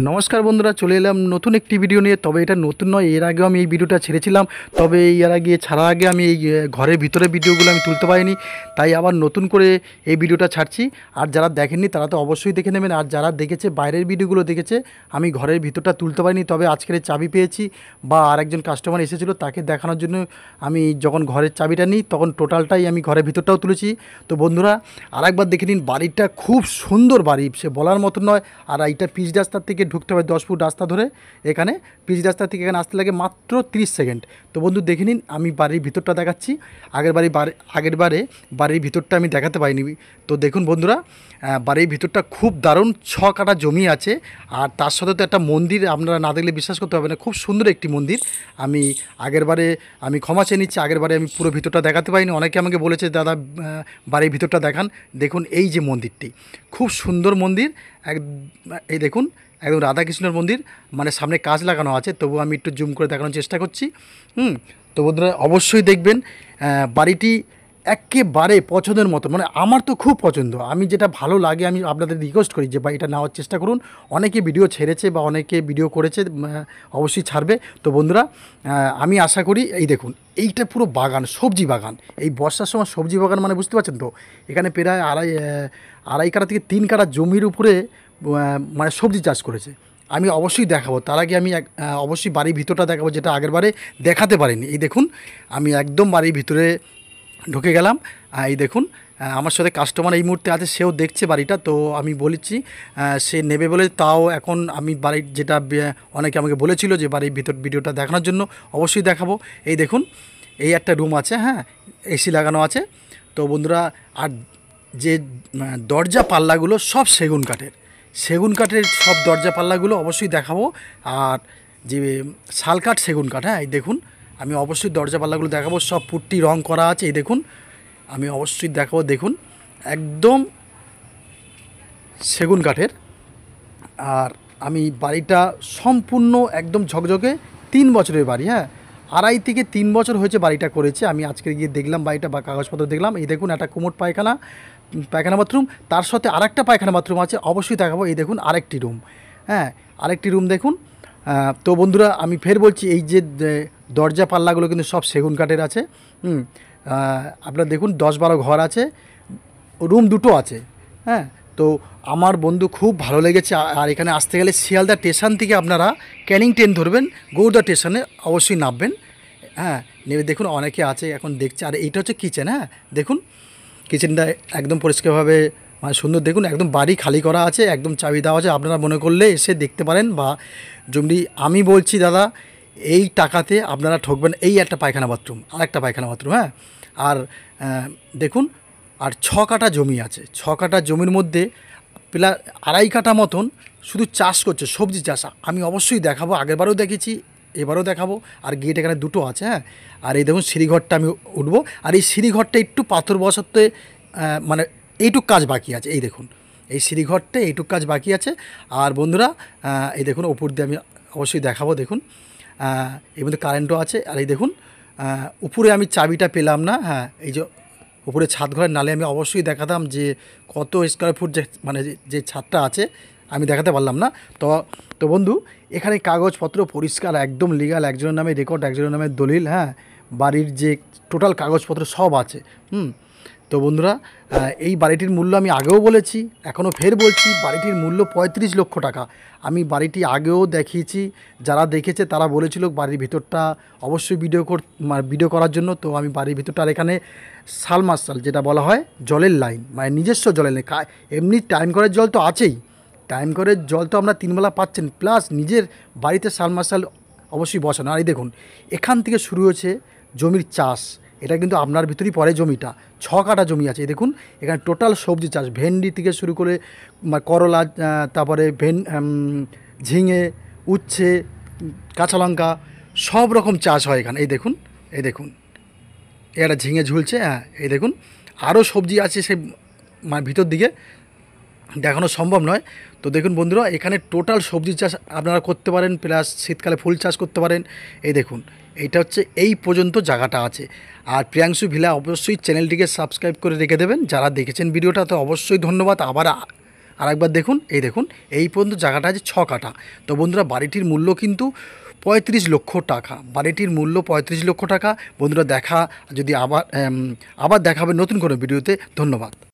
নমস্কার বন্ধুরা, চলে এলাম নতুন একটি ভিডিও নিয়ে। তবে এটা নতুন নয়, এর আগেও আমি এই ভিডিওটা ছেড়েছিলাম। তবে এর আগে ছাড়ার আগে আমি এই ঘরের ভিতরে ভিডিওগুলো আমি তুলতে পারিনি, তাই আবার নতুন করে এই ভিডিওটা ছাড়ছি। আর যারা দেখেননি তারা তো অবশ্যই দেখে নেবেন, আর যারা দেখেছে বাইরের ভিডিওগুলো দেখেছে আমি ঘরের ভিতরটা তুলতে পারিনি। তবে আজকের চাবি পেয়েছি বা আরেকজন কাস্টমার এসেছিলো, তাকে দেখানোর জন্য আমি যখন ঘরের চাবিটা নিই তখন টোটালটাই আমি ঘরের ভিতরটাও তুলেছি। তো বন্ধুরা আরেকবার দেখে নিন, বাড়িটা খুব সুন্দর বাড়ি, সে বলার মতো নয়। আর এইটা পিচ রাস্তার থেকে ঢুকতে হবে 10 ফুট রাস্তা ধরে, এখানে পিচ রাস্তা থেকে এখানে আসতে লাগে মাত্র 30 সেকেন্ড। তো বন্ধু দেখে নিন, আমি বাড়ির ভিতরটা দেখাচ্ছি। আগের বারে বাড়ির ভিতরটা আমি দেখাতে পারিনি। তো দেখুন বন্ধুরা, বাড়ির ভিতরটা খুব দারুণ, 6 কাঠা জমি আছে। আর তার সাথে তো একটা মন্দির, আপনারা না দেখলে বিশ্বাস করতে হবে না, খুব সুন্দর একটি মন্দির। আমি ক্ষমা চেয়ে নিচ্ছি, আগেরবারে আমি পুরো ভিতরটা দেখাতে পারিনি। অনেকে আমাকে বলেছে দাদা বাড়ির ভিতরটা দেখান। দেখুন এই যে মন্দিরটি, খুব সুন্দর মন্দির। এক এই দেখুন, একদম রাধাকৃষ্ণের মন্দির, মানে সামনে কাঁচ লাগানো আছে, তবু আমি একটু জুম করে দেখানোর চেষ্টা করছি। তো বন্ধুরা অবশ্যই দেখবেন, বাড়িটি একেবারে পছন্দের মতো, মানে আমার তো খুব পছন্দ। আমি যেটা ভালো লাগে আমি আপনাদের রিকোয়েস্ট করি যে এটা নেওয়ার চেষ্টা করুন। অনেকে ভিডিও ছেড়েছে বা অনেকে ভিডিও করেছে, অবশ্যই ছাড়বে। তো বন্ধুরা আমি আশা করি, এই দেখুন এইটা পুরো বাগান, সবজি বাগান। এই বর্ষার সময় সবজি বাগান মানে বুঝতে পারছেন তো, এখানে প্রায় আড়াই কাঠা থেকে 3 কাঠা জমির উপরে মানে সবজি চাষ করেছে। আমি অবশ্যই দেখাবো, তার আগে আমি অবশ্যই বাড়ির ভিতরটা দেখাবো, যেটা আগেরবারে দেখাতে পারিনি। এই দেখুন আমি একদম বাড়ির ভিতরে ঢুকে গেলাম। এই দেখুন আমার সাথে কাস্টমার এই মুহূর্তে আছে, সেও দেখছে বাড়িটা। তো আমি বলেছি সে নেবে বলে, তাও এখন আমি বাড়ির যেটা অনেকে আমাকে বলেছিল যে বাড়ির ভিতর ভিডিওটা দেখানোর জন্য, অবশ্যই দেখাবো। এই দেখুন এই একটা রুম আছে, হ্যাঁ এসি লাগানো আছে। তো বন্ধুরা আর যে দরজা পাল্লাগুলো সব সেগুন কাঠের সব দরজা পাল্লাগুলো অবশ্যই দেখাবো। আর যে শালকাঠ সেগুন কাঠ, হ্যাঁ এই দেখুন আমি অবশ্যই দরজা পাল্লাগুলো দেখাবো, সব পুট্টি রং করা আছে। এই দেখুন আমি অবশ্যই দেখাবো, দেখুন একদম সেগুন কাঠের। আর আমি বাড়িটা সম্পূর্ণ একদম ঝকঝকে 3 বছরের বাড়ি, হ্যাঁ 2.5 থেকে 3 বছর হয়েছে বাড়িটা করেছে। আমি আজকে গিয়ে দেখলাম বাড়িটা বা কাগজপত্র দেখলাম। এই দেখুন একটা কুমোট পায়খানা বাথরুম, তার সাথে আরেকটা পায়খানা বাথরুম আছে, অবশ্যই দেখাবো। এই দেখুন আরেকটি রুম, হ্যাঁ আরেকটি রুম দেখুন। তো বন্ধুরা আমি ফের বলছি, এই যে দরজা পাল্লাগুলো কিন্তু সব সেগুন কাঠের আছে। আপনারা দেখুন 10-12 ঘর আছে, রুম দুটো আছে, হ্যাঁ। তো আমার বন্ধু খুব ভালো লেগেছে। আর এখানে আসতে গেলে শিয়ালদা স্টেশন থেকে আপনারা ক্যানিং ট্রেন ধরবেন, গৌড়দা স্টেশনে অবশ্যই নামবেন, হ্যাঁ নেমে দেখুন অনেকে আছে এখন দেখছে। আর এইটা হচ্ছে কিচেন, হ্যাঁ দেখুন কিচেনটা একদম পরিষ্কারভাবে মানে সুন্দর। দেখুন একদম বাড়ি খালি করা আছে, একদম চাবি দেওয়া আছে, আপনারা মনে করলে এসে দেখতে পারেন। বা যদি আমি বলছি দাদা এই টাকাতে আপনারা ঠকবেন। এই একটা পায়খানা বাথরুম, আর একটা পায়খানা বাথরুম, হ্যাঁ। আর দেখুন আর 6 কাঠা জমি আছে, 6 কাঠা জমির মধ্যে প্রায় 2.5 কাঠা মতন শুধু চাষ করছে, সবজি চাষ। আমি অবশ্যই দেখাবো, আগেরবারও দেখেছি এবারও দেখাবো। আর গেট এখানে দুটো আছে, হ্যাঁ। আর এই দেখুন সিঁড়িঘরটা আমি উঠবো, আর এই সিঁড়িঘরটা একটু পাথর বসাতে মানে এইটুক কাজ বাকি আছে। এই দেখুন এই সিঁড়িঘরটা এইটুক কাজ বাকি আছে। আর বন্ধুরা এই দেখুন ওপর দিয়ে আমি অবশ্যই দেখাবো। দেখুন এর মধ্যে কারেন্টও আছে। আর এই দেখুন উপরে আমি চাবিটা পেলাম না, হ্যাঁ এই যে উপরে ছাদ ঘরের, নালে আমি অবশ্যই দেখাতাম যে কত স্কোয়ার ফুট যে মানে যে ছাদটা আছে, আমি দেখাতে পারলাম না। তো বন্ধু এখানে কাগজপত্র পরিষ্কার, একদম লিগাল, একজনের নামে রেকর্ড, একজনের নামে দলিল, হ্যাঁ বাড়ির যে টোটাল কাগজপত্র সব আছে। তো বন্ধুরা এই বাড়িটির মূল্য আমি আগেও বলেছি, এখনও ফের বলছি, বাড়িটির মূল্য 35 লক্ষ টাকা। আমি বাড়িটি আগেও দেখিয়েছি, যারা দেখেছে তারা বলেছিল বাড়ির ভিতরটা অবশ্যই ভিডিও করার জন্য। তো আমি বাড়ির ভিতরটা, আর এখানে সাবমার্সিবল যেটা বলা হয় জলের লাইন, মানে নিজস্ব জলের লাইন। এমনি টাইম কলের জল তো আছেই, টাইম কলের জল তো আমরা 3 বেলা পাচ্ছেন, প্লাস নিজের বাড়িতে সাবমার্সিবল অবশ্যই বসানো। আর এই দেখুন এখান থেকে শুরু হয়েছে জমির চাষ, এটা কিন্তু আপনার ভিতরেই পড়ে জমিটা, 6 কাঠা জমি আছে। এই দেখুন এখানে টোটাল সবজি চাষ, ভেন্ডি থেকে শুরু করে করলা, তারপরে ঝিঙে, উচ্ছে, কাঁচা লঙ্কা, সব রকম চাষ হয় এখানে। এই দেখুন এটা ঝিঙে ঝুলছে, হ্যাঁ এই দেখুন আরও সবজি আছে, সে মানে ভিতর দিকে দেখানো সম্ভব নয়। তো দেখুন বন্ধুরা এখানে টোটাল সবজি চাষ আপনারা করতে পারেন, প্লাস শীতকালে ফুল চাষ করতে পারেন। এই দেখুন এইটা হচ্ছে এই পর্যন্ত জায়গাটা আছে। আর প্রিয়াংশু ভিলা অবশ্যই চ্যানেলটিকে সাবস্ক্রাইব করে রেখে দেবেন। যারা দেখেছেন ভিডিওটা তো অবশ্যই ধন্যবাদ। আর একবার দেখুন, এই দেখুন এই পর্যন্ত জায়গাটা আছে 6 কাঠা। তো বন্ধুরা বাড়িটির মূল্য কিন্তু 35 লক্ষ টাকা। বাড়িটির মূল্য 35 লক্ষ টাকা। বন্ধুরা যদি আবার দেখাবে নতুন কোনো ভিডিওতে। ধন্যবাদ।